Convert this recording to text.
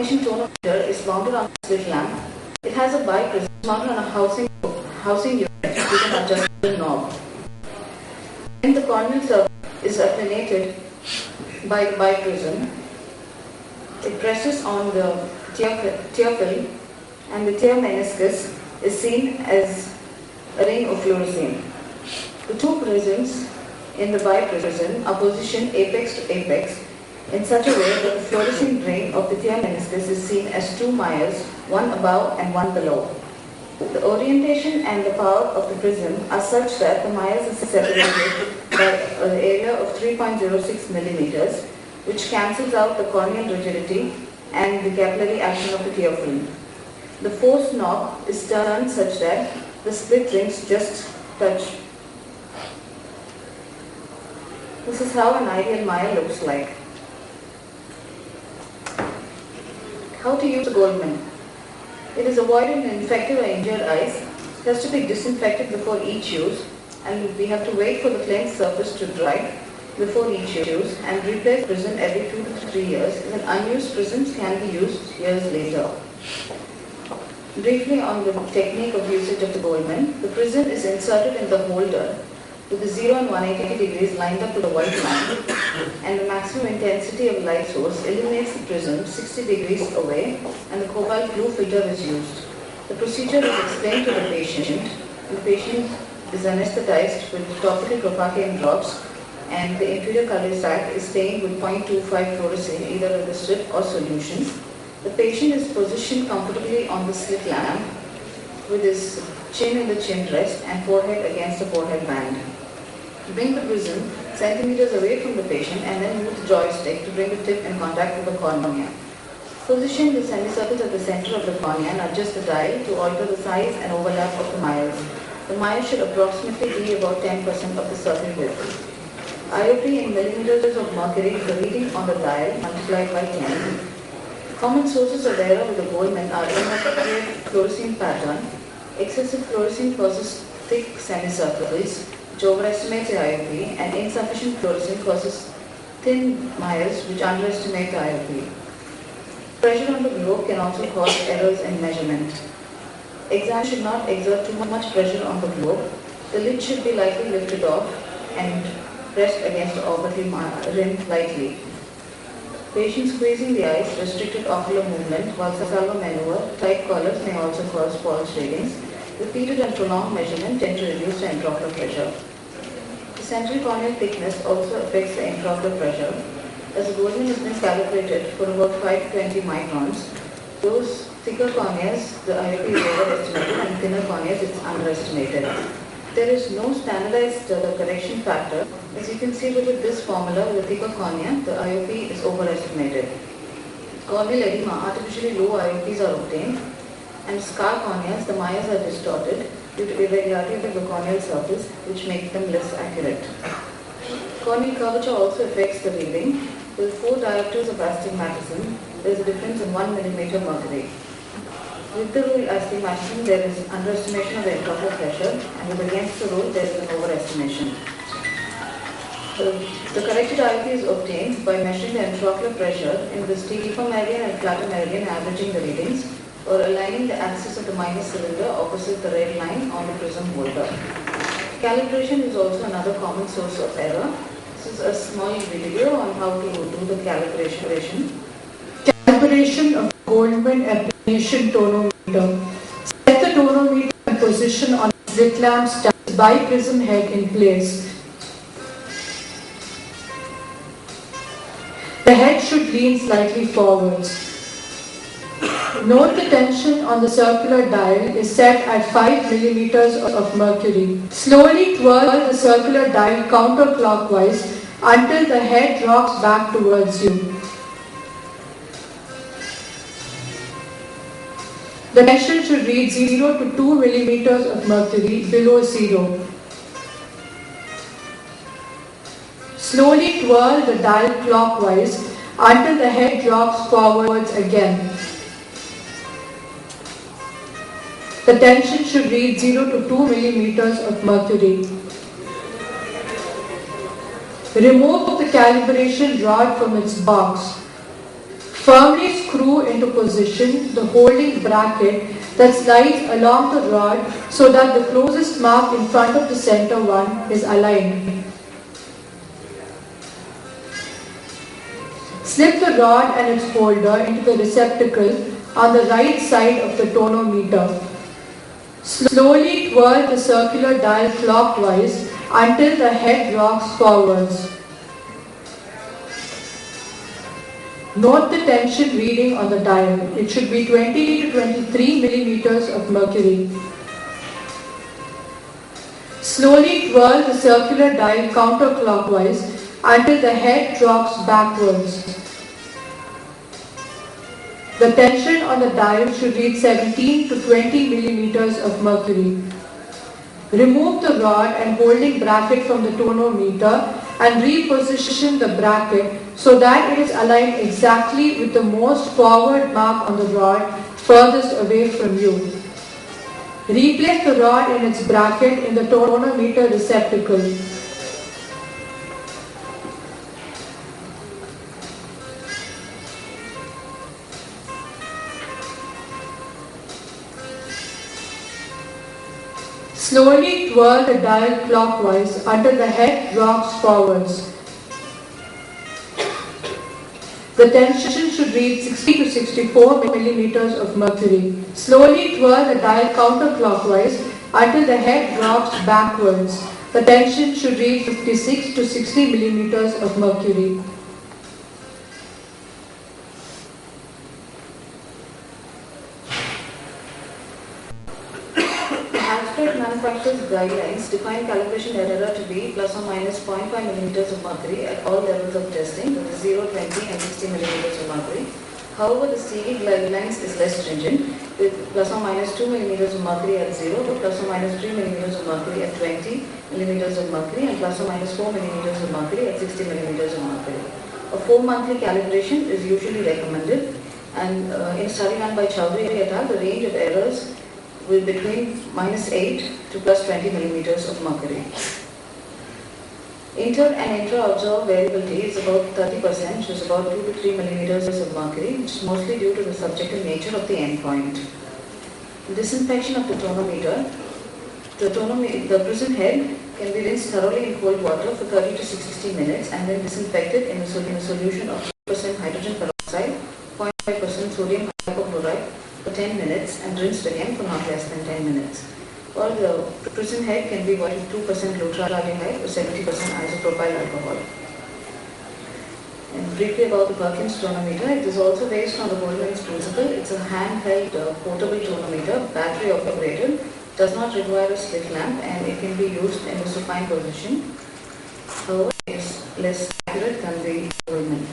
combination tonometer is mounted on a slit lamp. It has a biprism mounted on a housing unit with an adjustable knob. When the corneal surface is applanated by the biprism, it presses on the tear film, and the tear meniscus is seen as a ring of fluorescein. The two prisms in the biprism are positioned apex to apex in such a way that the fluorescein ring of the tear meniscus is seen as two Meyers, one above and one below. The orientation and the power of the prism are such that the Meyers is separated by an area of 3.06 millimeters, which cancels out the corneal rigidity and the capillary action of the tear film. The force knob is turned such that the split rings just touch. This is how an ideal Meyer looks like. How to use Goldmann. It is avoided in infected or injured eyes. It has to be disinfected before each use, and we have to wait for the cleansed surface to dry before each use, and replace prism every 2 to 3 years. Even unused prisms can be used years later. Briefly on the technique of usage of the Goldmann, the prism is inserted in the holder with the 0 and 180 degrees lined up to the white line, and the maximum intensity of light source illuminates the prism 60 degrees away, and the cobalt blue filter is used. The procedure is explained to the patient, and the patient is anesthetized with topical propagaine drops, and the inferior colored sac is stained with 0.25 fluorescein, either in the strip or solution. The patient is positioned comfortably on the slit lamp with his chin in the chin rest and forehead against the forehead band. Bring the prism centimeters away from the patient and then move the joystick to bring the tip in contact with the cornea. Position the semicircles at the center of the cornea and adjust the dial to alter the size and overlap of the Meyers. The Meyers should approximately be about 10% of the circle width. IOP in millimeters of mercury is the reading on the dial multiplied by 10. Common sources of error with the Goldmann are inappropriate fluorescein pattern. Excessive fluorescein causes thick semicircles, which overestimates the IOP, and insufficient fluorescein causes thin Meyers, which underestimate the IOP. Pressure on the globe can also cause errors in measurement. Exam should not exert too much pressure on the globe. The lid should be lightly lifted off and pressed against the orbital rim lightly. Patient squeezing the eyes, restricted ocular movement while salvo maneuver, tight collars may also cause false readings. Repeated and prolonged measurement tend to reduce the intraocular pressure. The central corneal thickness also affects the intraocular pressure. As the Goldmann has been calibrated for about 5 to 20 microns, those thicker corneas, the IOP is overestimated, and thinner corneas, it's underestimated. There is no standardized correction factor. As you can see with this formula, with the thicker cornea, the IOP is overestimated. Corneal edema, artificially low IOPs are obtained, and scar corneas, the Meyers are distorted due to irregularity of the corneal surface, which makes them less accurate. Corneal curvature also affects the reading. With 4 diopters of astigmatism, there is a difference in 1 millimeter mercury. With the rule astigmatism, there is underestimation of the intraocular pressure, and with against the rule, there is an overestimation. The corrected IOP is obtained by measuring the intraocular pressure in the steeper meridian and flatter meridian, averaging the readings, or aligning the axis of the minor cylinder opposite the red line on the prism holder. Calibration is also another common source of error. This is a small video on how to do the calibration. Calibration of Goldmann application tonometer. Set the tonometer in position on the slit lamp stand, biprism head in place. The head should lean slightly forwards. Note the tension on the circular dial is set at 5 millimeters of mercury. Slowly twirl the circular dial counterclockwise until the head rocks back towards you. The tension should read 0 to 2 millimeters of mercury below 0. Slowly twirl the dial clockwise until the head rocks forwards again. The tension should read 0 to 2 millimeters of mercury. Remove the calibration rod from its box. Firmly screw into position the holding bracket that slides along the rod so that the closest mark in front of the center one is aligned. Slip the rod and its holder into the receptacle on the right side of the tonometer. Slowly twirl the circular dial clockwise until the head rocks forwards. Note the tension reading on the dial. It should be 20 to 23 millimeters of mercury. Slowly twirl the circular dial counterclockwise until the head drops backwards. The tension on the dial should read 17 to 20 millimeters of mercury. Remove the rod and holding bracket from the tonometer and reposition the bracket so that it is aligned exactly with the most forward mark on the rod furthest away from you. Replace the rod in its bracket in the tonometer receptacle. Slowly twirl the dial clockwise until the head rocks forwards. The tension should read 60 to 64 millimeters of mercury. Slowly twirl the dial counterclockwise until the head drops backwards. The tension should read 56 to 60 millimeters of mercury. Abstract manufacturer's guidelines define calibration error to be plus or minus 0.5 millimeters of mercury at all levels of testing, that is 0, 20 and 60 millimeters of mercury. However, the CE guidelines is less stringent, with plus or minus 2 millimeters of mercury at 0, but plus or minus 3 millimeters of mercury at 20 millimeters of mercury, and plus or minus 4 millimeters of mercury at 60 millimeters of mercury. A 4-monthly calibration is usually recommended, and in a study done by Chowdhury et al., the range of errors will between minus 8 to plus 20 millimeters of mercury. Inter and intra-observed variability is about 30%, which is about 2 to 3 millimeters of mercury, which is mostly due to the subjective nature of the endpoint. Disinfection of the tonometer. The prism head can be rinsed thoroughly in cold water for 30 to 60 minutes and then disinfected in a solution of 2% hydrogen peroxide, 0.5% sodium hypochlorite for 10 minutes and rinsed again for not less than 10 minutes. Or the prism head can be washed with 2% glutaraldehyde or 70% isopropyl alcohol. And briefly about the Perkins tonometer, it is also based on the Goldman's principle. It's a handheld portable tonometer, battery operated, does not require a slit lamp, and it can be used in a supine position. However, it is less accurate than the Goldman.